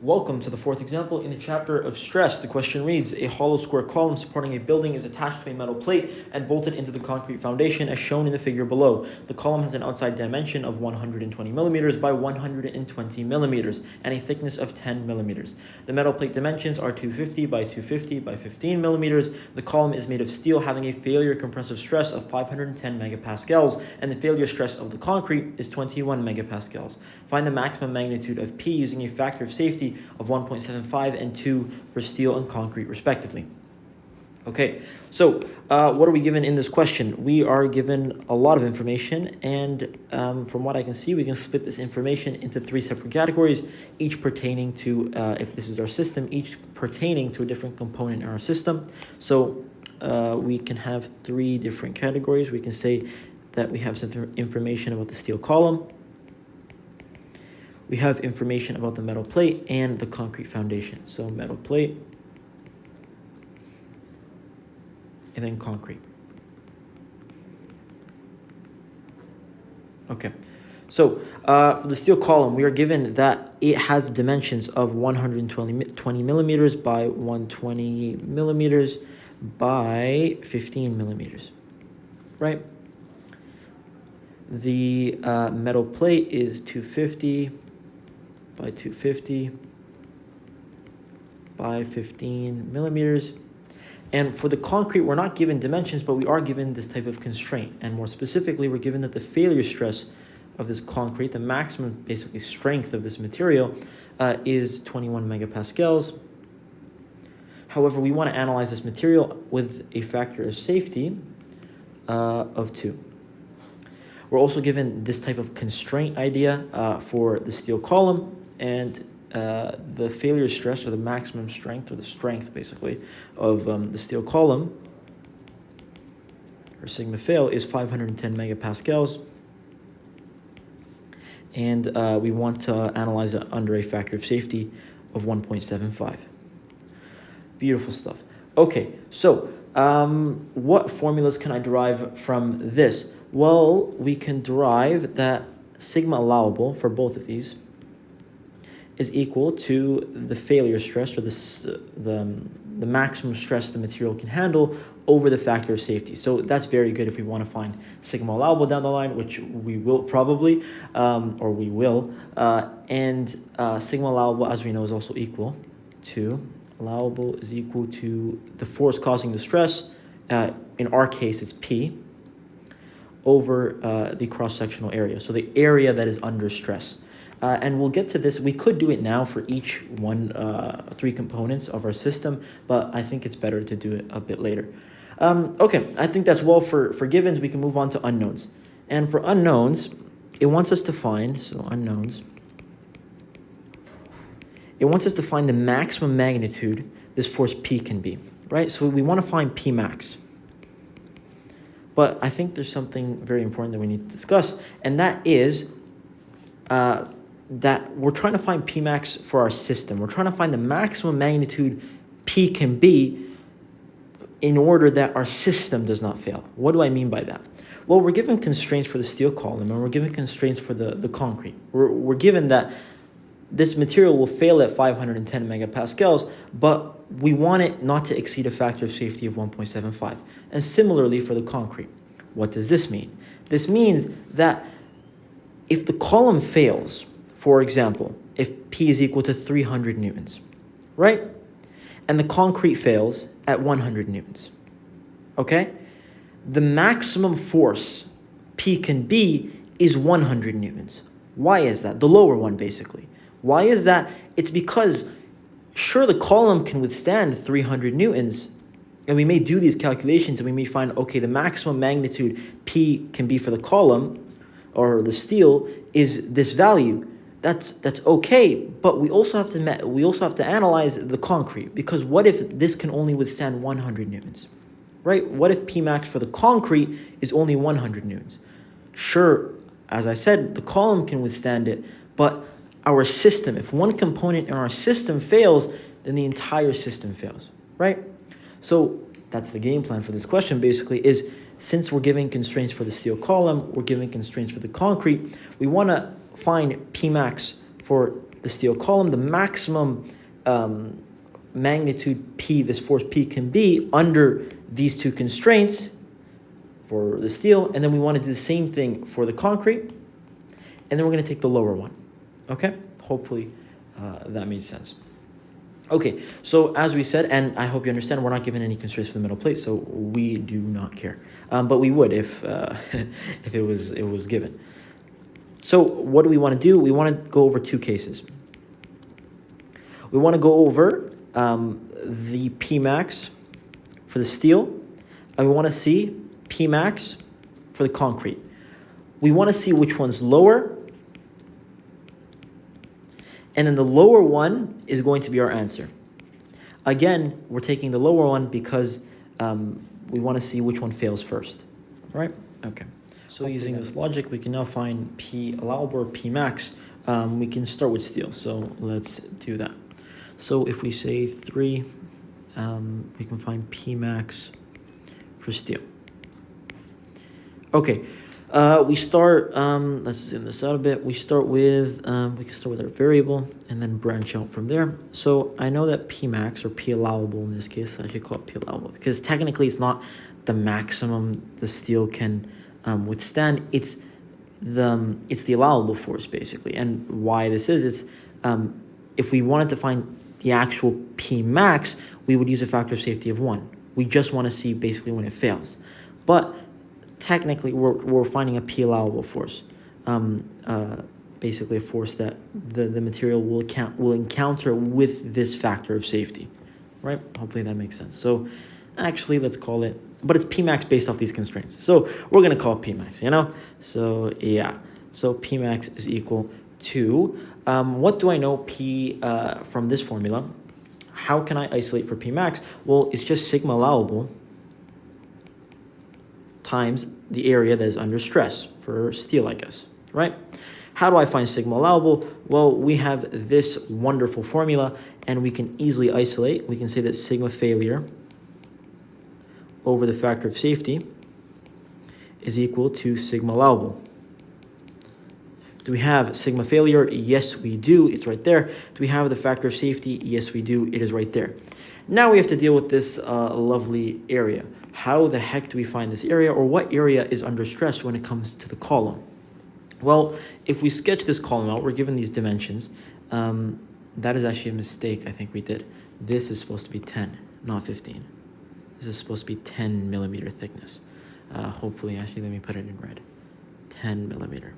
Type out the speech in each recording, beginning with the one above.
Welcome to the fourth example in the chapter of stress. The question reads, a hollow square column supporting a building is attached to a metal plate and bolted into the concrete foundation as shown in the figure below. The column has an outside dimension of 120 millimeters by 120 millimeters and a thickness of 10 millimeters. The metal plate dimensions are 250 by 250 by 15 millimeters. The column is made of steel having a failure compressive stress of 510 megapascals and the failure stress of the concrete is 21 megapascals. Find the maximum magnitude of P using a factor of safety of 1.75 and 2 for steel and concrete respectively. Okay, so what are we given in this question? We are given a lot of information, and from what I can see, we can split this information into three separate categories, each pertaining to, if this is our system, each pertaining to a different component in our system. So we can have three different categories. We can say that we have some information about the steel column, we have information about the metal plate and the concrete foundation. So metal plate and then concrete. Okay, so for the steel column, we are given that it has dimensions of 120 millimeters by 120 millimeters by 15 millimeters, right? The metal plate is 250 by 250 by 15 millimeters. And for the concrete, we're not given dimensions, but we are given this type of constraint. And more specifically, we're given that the failure stress of this concrete, the maximum basically strength of this material, is 21 megapascals. However, we want to analyze this material with a factor of safety of 2. We're also given this type of constraint idea for the steel column, and the failure stress, or the maximum strength, or the strength basically of the steel column, or sigma fail, is 510 megapascals, and we want to analyze it under a factor of safety of 1.75. Beautiful stuff. Okay, so what formulas can I derive from this? Well, we can derive that sigma allowable for both of these is equal to the failure stress, or the maximum stress the material can handle over the factor of safety. So that's very good if we want to find sigma allowable down the line, which we will probably, or we will. And sigma allowable, as we know, is also equal to, allowable is equal to the force causing the stress. In our case, it's P, over the cross-sectional area. So the area that is under stress. And we'll get to this. We could do it now for each three components of our system, but I think it's better to do it a bit later. Okay, I think that's well for givens. We can move on to unknowns. And for unknowns, it wants us to find, so unknowns, it wants us to find the maximum magnitude this force P can be, right? So we want to find P max. But I think there's something very important that we need to discuss, and that is that we're trying to find P max for our system. We're trying to find the maximum magnitude P can be in order that our system does not fail. What do I mean by that? Well, we're given constraints for the steel column, and we're given constraints for the concrete. We're given that this material will fail at 510 megapascals, but we want it not to exceed a factor of safety of 1.75. And similarly for the concrete. What does this mean? This means that if the column fails, for example, if P is equal to 300 newtons, right? And the concrete fails at 100 newtons, okay? The maximum force P can be is 100 newtons. Why is that? The lower one, basically. Why is that? It's because, sure, the column can withstand 300 newtons, and we may do these calculations, and we may find, okay, the maximum magnitude P can be for the column, or the steel, is this value. That's okay, but we also have to analyze the concrete, because what if this can only withstand 100 newtons, right? What if P max for the concrete is only 100 newtons? Sure, as I said, the column can withstand it, but our system, if one component in our system fails, then the entire system fails, right? So that's the game plan for this question, basically, is since we're giving constraints for the steel column, we're giving constraints for the concrete, we want to find P max for the steel column, the maximum magnitude P, this force P can be under these two constraints for the steel, and then we want to do the same thing for the concrete, and then we're going to take the lower one. Okay? Hopefully that made sense. Okay, so as we said, and I hope you understand, we're not given any constraints for the metal plate, so we do not care. But we would if if it was given. So what do we want to do? We want to go over two cases. We want to go over the P max for the steel, and we want to see P max for the concrete. We want to see which one's lower, and then the lower one is going to be our answer. Again, we're taking the lower one because we want to see which one fails first, right? Okay. So using this logic, we can now find P allowable or P max. We can start with steel, so let's do that. So if we say 3, we can find P max for steel. Okay. We start, let's zoom this out a bit. We start with, we can start with our variable and then branch out from there. So I know that P max, or P allowable in this case, I should call it P allowable because technically it's not the maximum the steel can withstand. It's the allowable force basically. And why this is, if we wanted to find the actual P max, we would use a factor of safety of 1. We just want to see basically when it fails. But technically, we're finding a P allowable force, basically a force that the material will encounter with this factor of safety, right? Hopefully that makes sense. So actually, let's call it, but it's P max based off these constraints. So we're going to call it P max, you know? So yeah, so P max is equal to, what do I know P from this formula? How can I isolate for P max? Well, it's just sigma allowable times the area that is under stress for steel, I guess, right? How do I find sigma allowable? Well, we have this wonderful formula, and we can easily isolate. We can say that sigma failure over the factor of safety is equal to sigma allowable. Do we have sigma failure? Yes, we do. It's right there. Do we have the factor of safety? Yes, we do. It is right there. Now we have to deal with this lovely area. How the heck do we find this area, or what area is under stress when it comes to the column? Well, if we sketch this column out, we're given these dimensions. That is actually a mistake I think we did. This is supposed to be 10, not 15. This is supposed to be 10 millimeter thickness. Hopefully, actually, let me put it in red. 10 millimeter.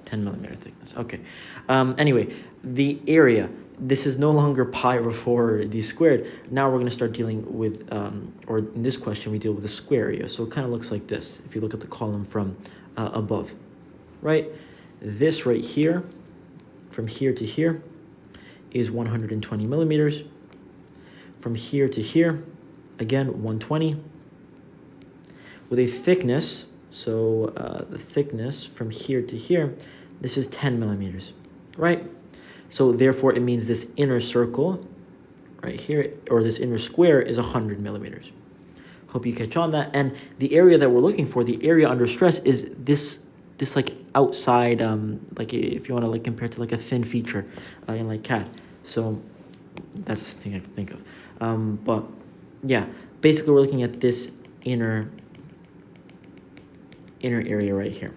10 millimeter thickness. Okay. Anyway, the area. This is no longer pi over 4d squared. Now we're going to start dealing with, or in this question, we deal with the square area. So it kind of looks like this, if you look at the column from above, right? This right here, from here to here, is 120 millimeters. From here to here, again, 120. With a thickness, so the thickness from here to here, this is 10 millimeters, right? So therefore, it means this inner circle right here, or this inner square, is 100 millimeters. Hope you catch on that. And the area that we're looking for, the area under stress, is this like outside, like if you want to like compare to like a thin feature in like CAD. So that's the thing I can think of. But yeah, basically we're looking at this inner area right here.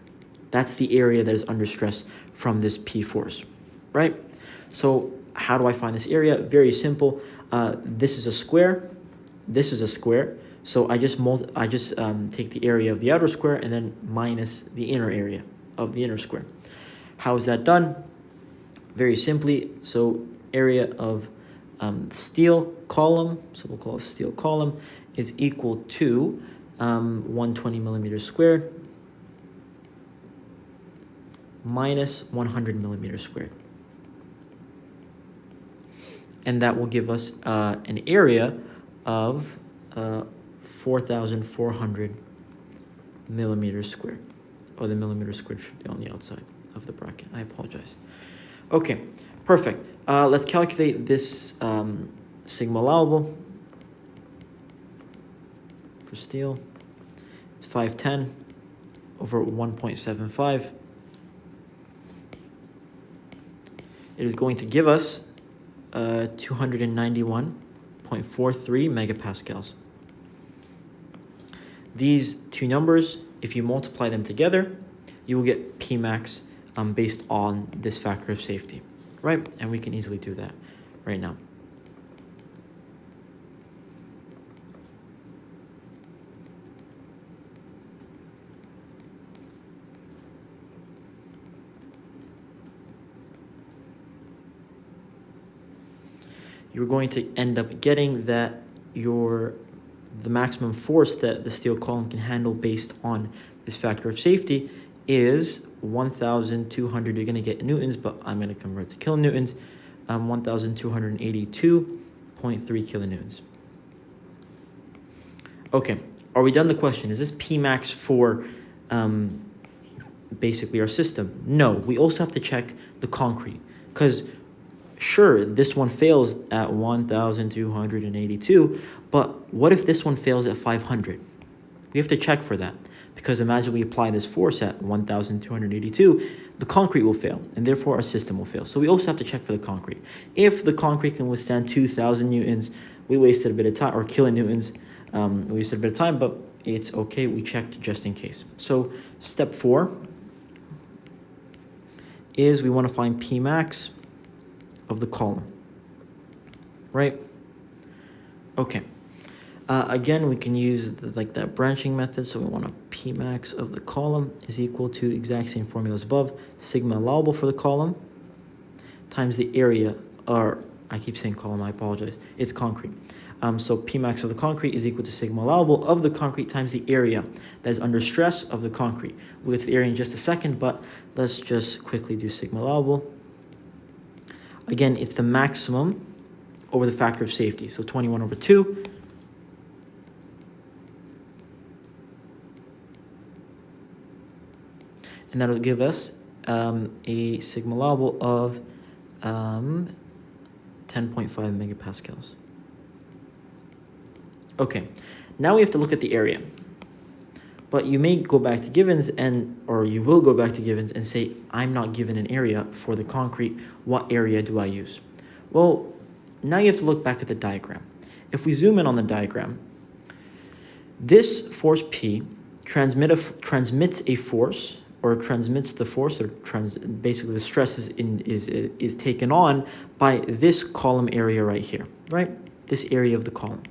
That's the area that is under stress from this P force, right? So how do I find this area? Very simple. This is a square. This is a square. So I just take the area of the outer square and then minus the inner area of the inner square. How is that done? Very simply. So area of steel column, so we'll call it steel column, is equal to 120 millimeters squared minus 100 millimeters squared. And that will give us an area of 4,400 millimeters squared. Oh, the millimeter squared should be on the outside of the bracket. I apologize. Okay, perfect. Let's calculate this sigma allowable for steel. It's 510 over 1.75. it is going to give us 291.43 megapascals. These two numbers, if you multiply them together, you will get Pmax based on this factor of safety, right? And we can easily do that right now. You're going to end up getting that the maximum force that the steel column can handle based on this factor of safety is 1,200. You're going to get newtons, but I'm going to convert to kilonewtons. 1,282.3 kilonewtons. Okay, are we done the question? Is this Pmax for basically our system? No, we also have to check the concrete, because sure, this one fails at 1,282, but what if this one fails at 500? We have to check for that, because imagine we apply this force at 1,282, the concrete will fail, and therefore our system will fail. So we also have to check for the concrete. If the concrete can withstand 2,000 newtons, we wasted a bit of time, or kilonewtons, we wasted a bit of time, but it's okay, we checked just in case. So step 4 is we want to find Pmax of the column, right? Okay. Again, we can use that branching method. So we want a Pmax of the column is equal to exact same formulas above, sigma allowable for the column times the area, or I keep saying column, I apologize, it's concrete. So Pmax of the concrete is equal to sigma allowable of the concrete times the area that is under stress of the concrete. We'll get to the area in just a second, but let's just quickly do sigma allowable. Again, it's the maximum over the factor of safety. So 21/2. And that'll give us a sigma allowable of 10.5 megapascals. Okay, now we have to look at the area. But you may go back to Givens or you will go back to Givens and say, I'm not given an area for the concrete. What area do I use? Well, now you have to look back at the diagram. If we zoom in on the diagram, this force P transmits a force, or transmits the force, or basically the stress is taken on by this column area right here, right? This area of the column.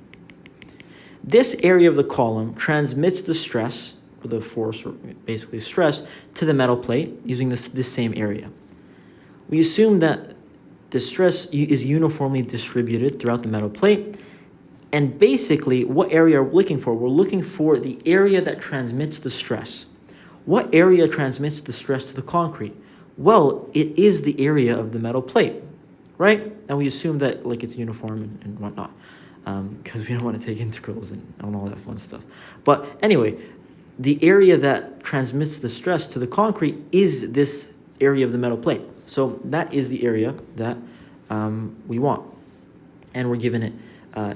This area of the column transmits the stress, or the force, or basically stress, to the metal plate using this same area. We assume that the stress is uniformly distributed throughout the metal plate, and basically what area are we looking for? We're looking for the area that transmits the stress. What area transmits the stress to the concrete? Well, it is the area of the metal plate, right? And we assume that it's uniform and whatnot, because we don't want to take integrals and all that fun stuff. But anyway, the area that transmits the stress to the concrete is this area of the metal plate. So that is the area that we want. And we're given it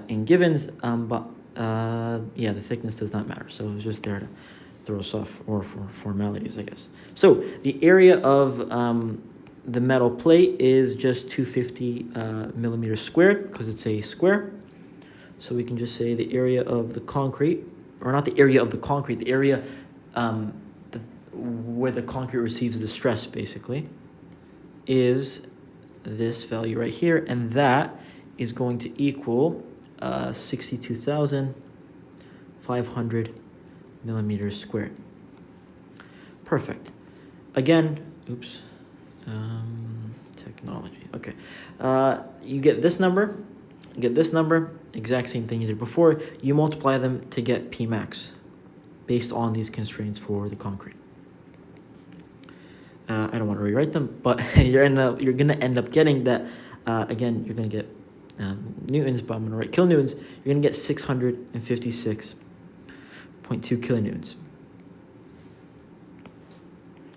in Givens, but the thickness does not matter. So it's just there to throw us off, or for formalities, I guess. So the area of the metal plate is just 250 millimeters squared, because it's a square. So we can just say the area of the concrete, or not the area of the concrete, the area where the concrete receives the stress, basically, is this value right here, and that is going to equal 62,500 millimeters squared. Perfect. Again, technology. Okay. You get this number, exact same thing you did before. You multiply them to get Pmax based on these constraints for the concrete. I don't want to rewrite them, but you're going to end up getting that, again, you're going to get newtons, but I'm going to write kilonewtons. You're going to get 656.2 kilonewtons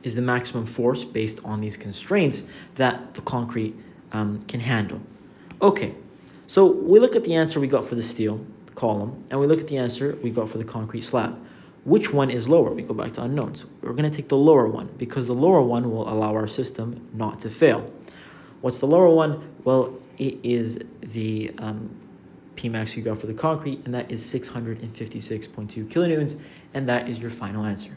is the maximum force based on these constraints that the concrete can handle. Okay, so we look at the answer we got for the steel column, and we look at the answer we got for the concrete slab. Which one is lower? We go back to unknowns. We're going to take the lower one, because the lower one will allow our system not to fail. What's the lower one? Well, it is the Pmax you got for the concrete, and that is 656.2 kilonewtons, and that is your final answer.